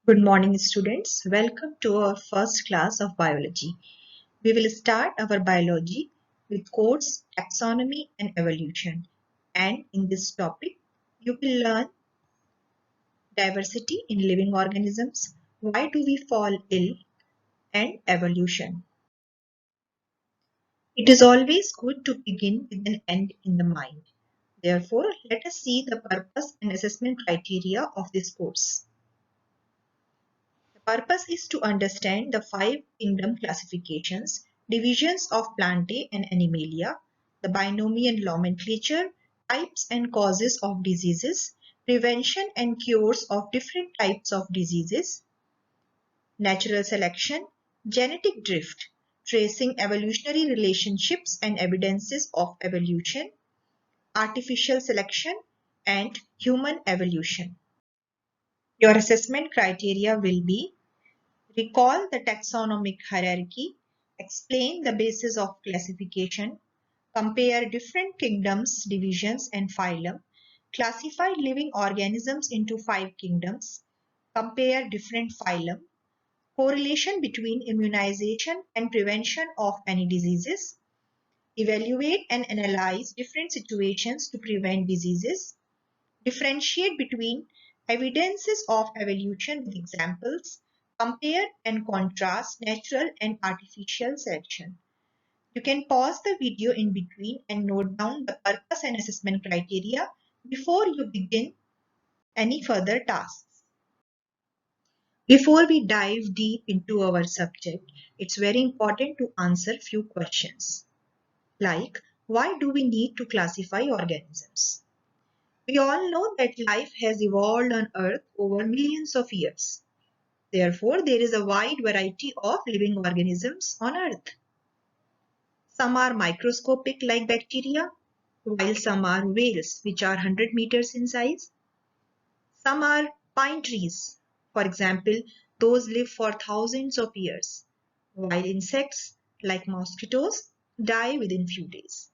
Good morning, students. Welcome to our first class of biology. We will start our biology with codes, taxonomy, and evolution. And in this topic, you will learn diversity in living organisms, why do we fall ill, and evolution. It is always good to begin with an end in the mind. Therefore, let us see the purpose and assessment criteria of this course. The purpose is to understand the five kingdom classifications, divisions of Plantae and Animalia, the binomial nomenclature, types and causes of diseases, prevention and cures of different types of diseases, natural selection, genetic drift, tracing evolutionary relationships and evidences of evolution, artificial selection, and human evolution. Your assessment criteria will be: recall the taxonomic hierarchy, explain the basis of classification, compare different kingdoms, divisions, and phylum, classify living organisms into 5 kingdoms, compare different phylum, correlation between immunization and prevention of any diseases, evaluate and analyze different situations to prevent diseases, differentiate between evidences of evolution with examples, compare and contrast natural and artificial selection. You can pause the video in between and note down the purpose and assessment criteria before you begin any further tasks. Before we dive deep into our subject, it's very important to answer few questions. Like, why do we need to classify organisms? We all know that life has evolved on Earth over millions of years. Therefore, there is a wide variety of living organisms on Earth. Some are microscopic like bacteria, while some are whales, which are 100 meters in size. Some are pine trees. For example, those live for thousands of years, while insects like mosquitoes die within few days.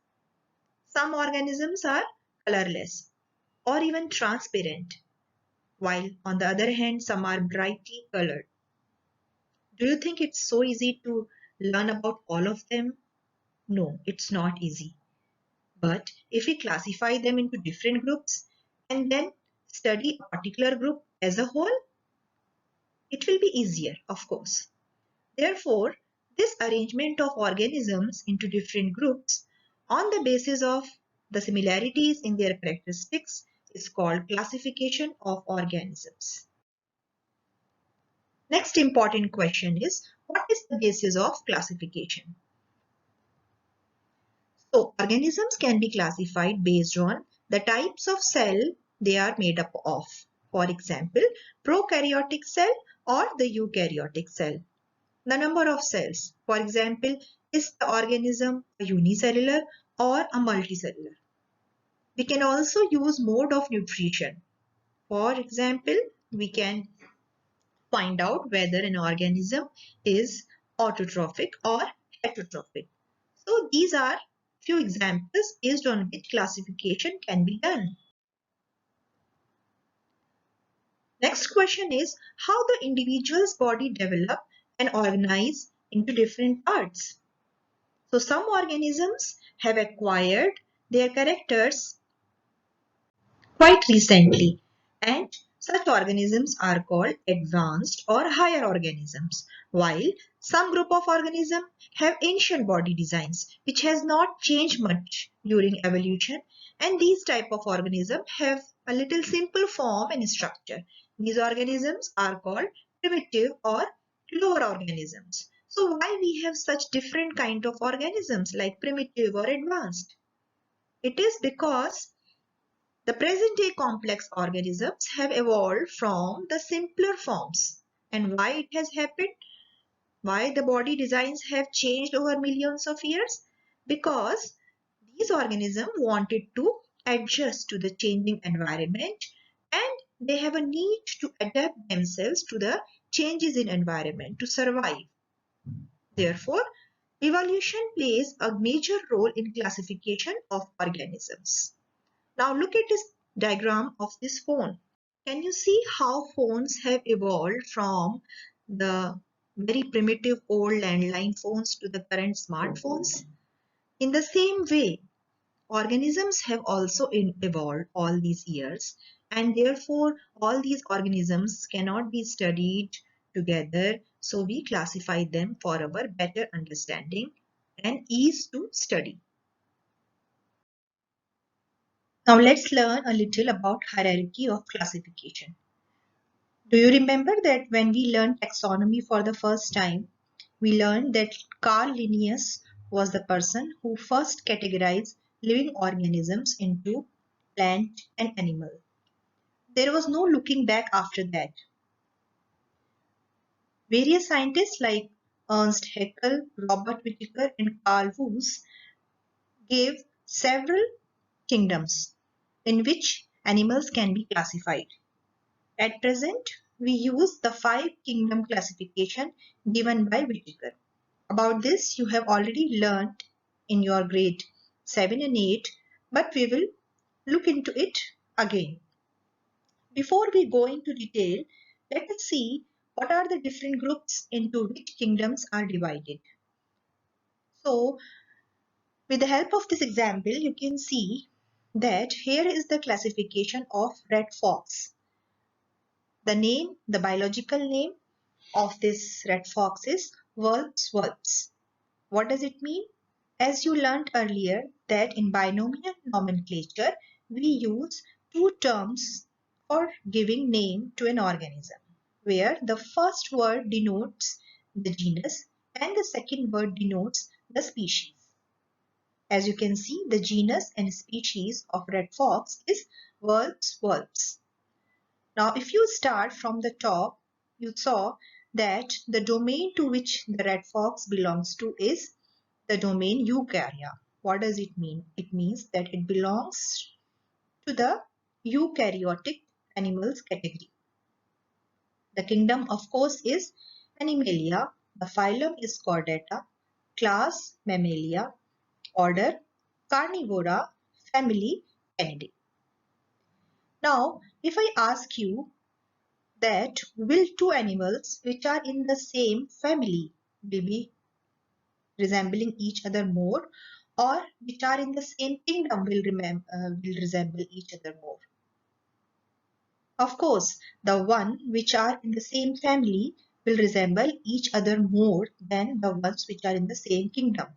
Some organisms are colorless or even transparent, while on the other hand, some are brightly colored. Do you think it's so easy to learn about all of them? No, it's not easy. But if we classify them into different groups and then study a particular group as a whole, it will be easier, of course. Therefore, this arrangement of organisms into different groups on the basis of the similarities in their characteristics is called classification of organisms. Next important question is, what is the basis of classification? So, organisms can be classified based on the types of cell they are made up of. For example, prokaryotic cell or the eukaryotic cell. The number of cells. For example, is the organism a unicellular or a multicellular? We can also use mode of nutrition. For example, we can find out whether an organism is autotrophic or heterotrophic. So these are few examples based on which classification can be done. Next question is how the individual's body develop and organize into different parts. So some organisms have acquired their characters quite recently, and such organisms are called advanced or higher organisms, while some group of organisms have ancient body designs which has not changed much during evolution, and these type of organisms have a little simple form and structure. These organisms are called primitive or lower organisms. So why we have such different kind of organisms like primitive or advanced? It is because the present-day complex organisms have evolved from the simpler forms. And why it has happened? Why the body designs have changed over millions of years? Because these organisms wanted to adjust to the changing environment and they have a need to adapt themselves to the changes in environment to survive. Therefore, evolution plays a major role in classification of organisms. Now look at this diagram of this phone. Can you see how phones have evolved from the very primitive old landline phones to the current smartphones? In the same way, organisms have also evolved all these years, and therefore all these organisms cannot be studied together, so we classify them for our better understanding and ease to study. Now let's learn a little about hierarchy of classification. Do you remember that when we learned taxonomy for the first time, we learned that Carl Linnaeus was the person who first categorized living organisms into plant and animal. There was no looking back after that. Various scientists like Ernst Haeckel, Robert Whittaker, and Carl Woese gave several kingdoms in which animals can be classified. At present, we use the 5 kingdom classification given by Whittaker. About this, you have already learned in your grade 7 and 8, but we will look into it again. Before we go into detail, let us see what are the different groups into which kingdoms are divided. So, with the help of this example, you can see that here is the classification of red fox. The name, the biological name of this red fox is Vulpes vulpes. What does it mean? As you learned earlier that in binomial nomenclature, we use 2 terms for giving name to an organism, where the first word denotes the genus and the second word denotes the species. As you can see, the genus and species of red fox is Vulpes vulpes. Now, if you start from the top, you saw that the domain to which the red fox belongs to is the domain Eukarya. What does it mean? It means that it belongs to the eukaryotic animals category. The kingdom, of course, is Animalia. The phylum is Chordata, class Mammalia, order Carnivora, family Canidae. Now, if I ask you that will 2 animals which are in the same family will be resembling each other more, or which are in the same kingdom will resemble each other more? Of course, the one which are in the same family will resemble each other more than the ones which are in the same kingdom.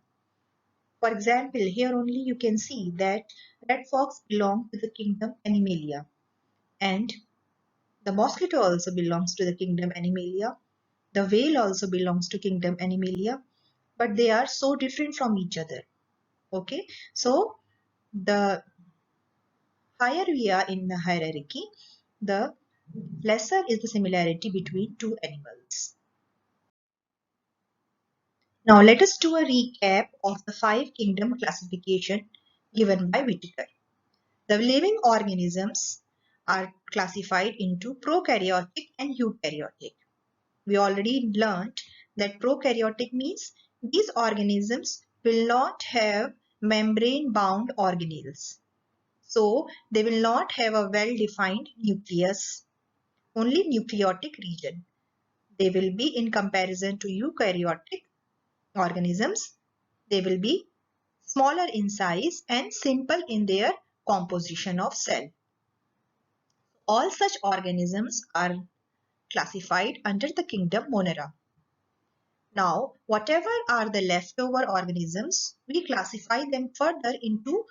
For example, here only you can see that red fox belongs to the kingdom Animalia, and the mosquito also belongs to the kingdom Animalia. The whale also belongs to kingdom Animalia, but they are so different from each other. Okay, so the higher we are in the hierarchy, the lesser is the similarity between 2 animals. Now let us do a recap of the 5 kingdom classification given by Whittaker. The living organisms are classified into prokaryotic and eukaryotic. We already learned that prokaryotic means these organisms will not have membrane-bound organelles. So they will not have a well-defined nucleus, only nucleotic region. They will be, in comparison to eukaryotic organisms, they will be smaller in size and simple in their composition of cell. All such organisms are classified under the kingdom Monera. Now, whatever are the leftover organisms, we classify them further into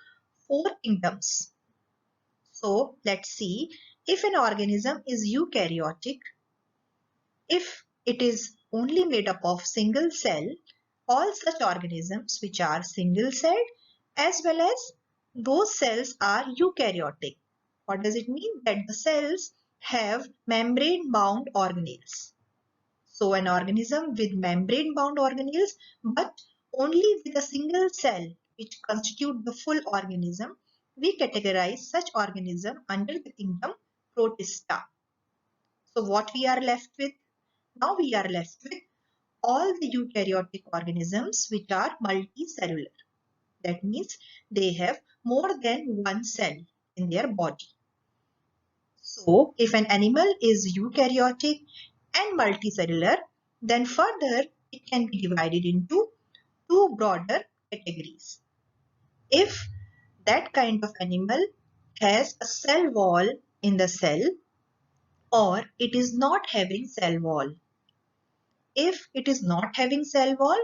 4 kingdoms. So, let's see, if an organism is eukaryotic, if it is only made up of single cell, all such organisms which are single celled as well as those cells are eukaryotic. What does it mean? That the cells have membrane bound organelles. So an organism with membrane bound organelles but only with a single cell which constitute the full organism, we categorize such organism under the kingdom Protista. So what we are left with? Now we are left with all the eukaryotic organisms which are multicellular. That means they have more than one cell in their body. So, if an animal is eukaryotic and multicellular, then further it can be divided into two broader categories. If that kind of animal has a cell wall in the cell, or it is not having cell wall. If it is not having cell wall,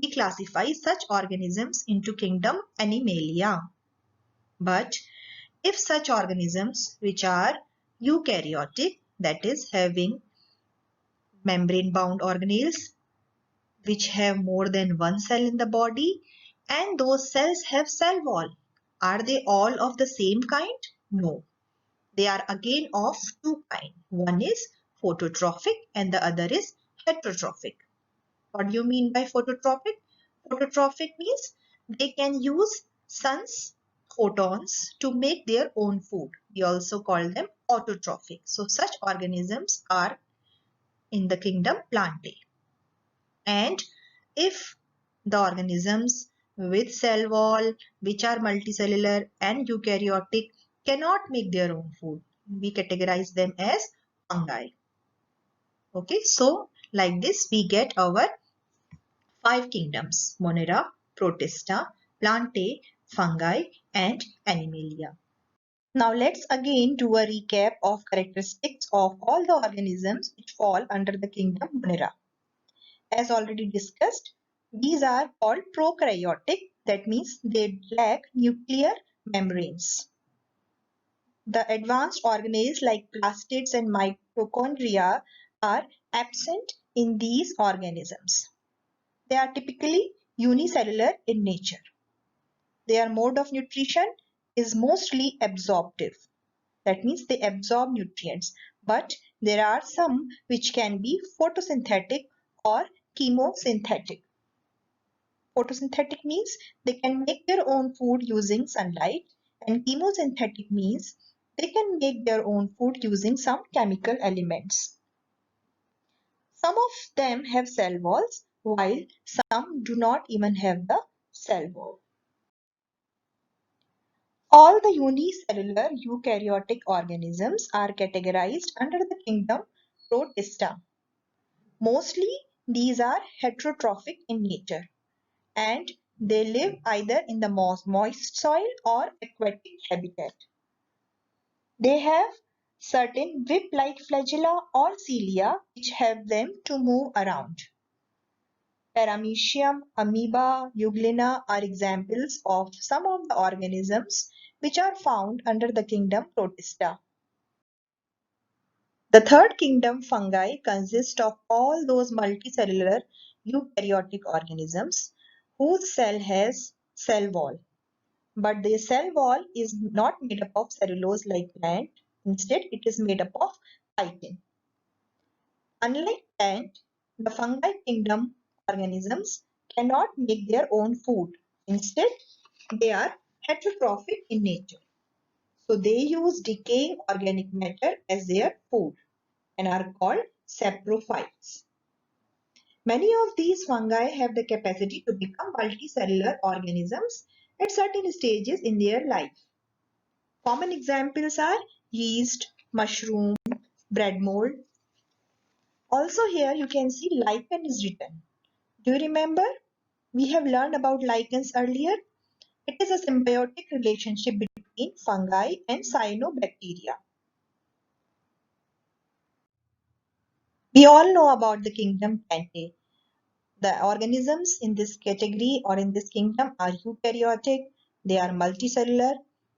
we classify such organisms into kingdom Animalia. But if such organisms which are eukaryotic, that is having membrane bound organelles which have more than one cell in the body, and those cells have cell wall, are they all of the same kind? No. They are again of two kinds. One is phototrophic and the other is heterotrophic. What do you mean by phototrophic? Phototrophic means they can use sun's photons to make their own food. We also call them autotrophic. So such organisms are in the kingdom Plantae. And if the organisms with cell wall, which are multicellular and eukaryotic, cannot make their own food, we categorize them as fungi. Okay, so like this we get our 5 kingdoms: Monera, Protista, Plantae, fungi and Animalia. Now let's again do a recap of characteristics of all the organisms which fall under the kingdom Monera. As already discussed, these are called prokaryotic, that means they lack nuclear membranes. The advanced organelles like plastids and mitochondria are absent in these organisms. They are typically unicellular in nature. Their mode of nutrition is mostly absorptive. That means they absorb nutrients, but there are some which can be photosynthetic or chemosynthetic. Photosynthetic means they can make their own food using sunlight, and chemosynthetic means they can make their own food using some chemical elements. Some of them have cell walls, while some do not even have the cell wall. All the unicellular eukaryotic organisms are categorized under the kingdom Protista. Mostly these are heterotrophic in nature, and they live either in the moist soil or aquatic habitat. They have certain whip-like flagella or cilia which help them to move around. Paramecium, amoeba, euglena are examples of some of the organisms which are found under the kingdom Protista. The third kingdom, fungi, consists of all those multicellular eukaryotic organisms whose cell has cell wall. But the cell wall is not made up of cellulose like plant. Instead, it is made up of chitin. Unlike plant, the fungi kingdom organisms cannot make their own food. Instead, they are heterotrophic in nature. So they use decaying organic matter as their food and are called saprophytes. Many of these fungi have the capacity to become multicellular organisms at certain stages in their life. Common examples are yeast, mushroom, bread mold. Also here you can see lichen is written. Do you remember? We have learned about lichens earlier. It is a symbiotic relationship between fungi and cyanobacteria. We all know about the kingdom Plantae. The organisms in this category or in this kingdom are eukaryotic. They are multicellular.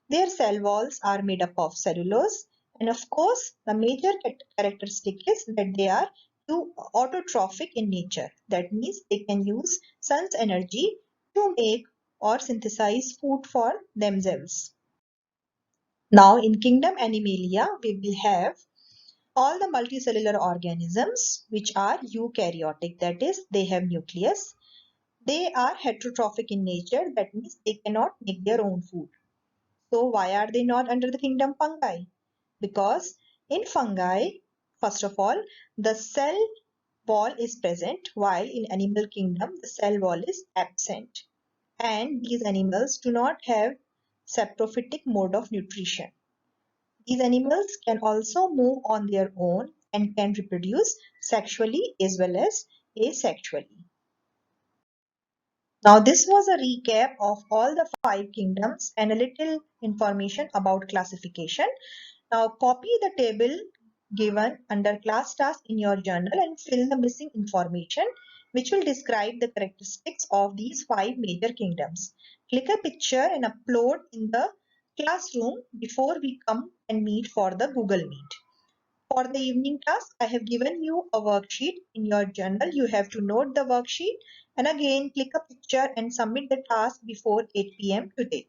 Their cell walls are made up of cellulose. And of course, the major characteristic is that they are autotrophic in nature. That means they can use sun's energy to make or synthesize food for themselves. Now in kingdom Animalia, we will have all the multicellular organisms which are eukaryotic, that is, they have nucleus. They are heterotrophic in nature, that means they cannot make their own food. So why are they not under the kingdom fungi? Because in fungi, first of all, the cell wall is present, while in animal kingdom the cell wall is absent. And these animals do not have saprophytic mode of nutrition. These animals can also move on their own and can reproduce sexually as well as asexually. Now, this was a recap of all the 5 kingdoms and a little information about classification. Now, copy the table given under class task in your journal and fill the missing information, which will describe the characteristics of these 5 major kingdoms. Click a picture and upload in the classroom before we come and meet for the Google Meet. For the evening task, I have given you a worksheet in your journal. You have to note the worksheet and again click a picture and submit the task before 8 p.m. today.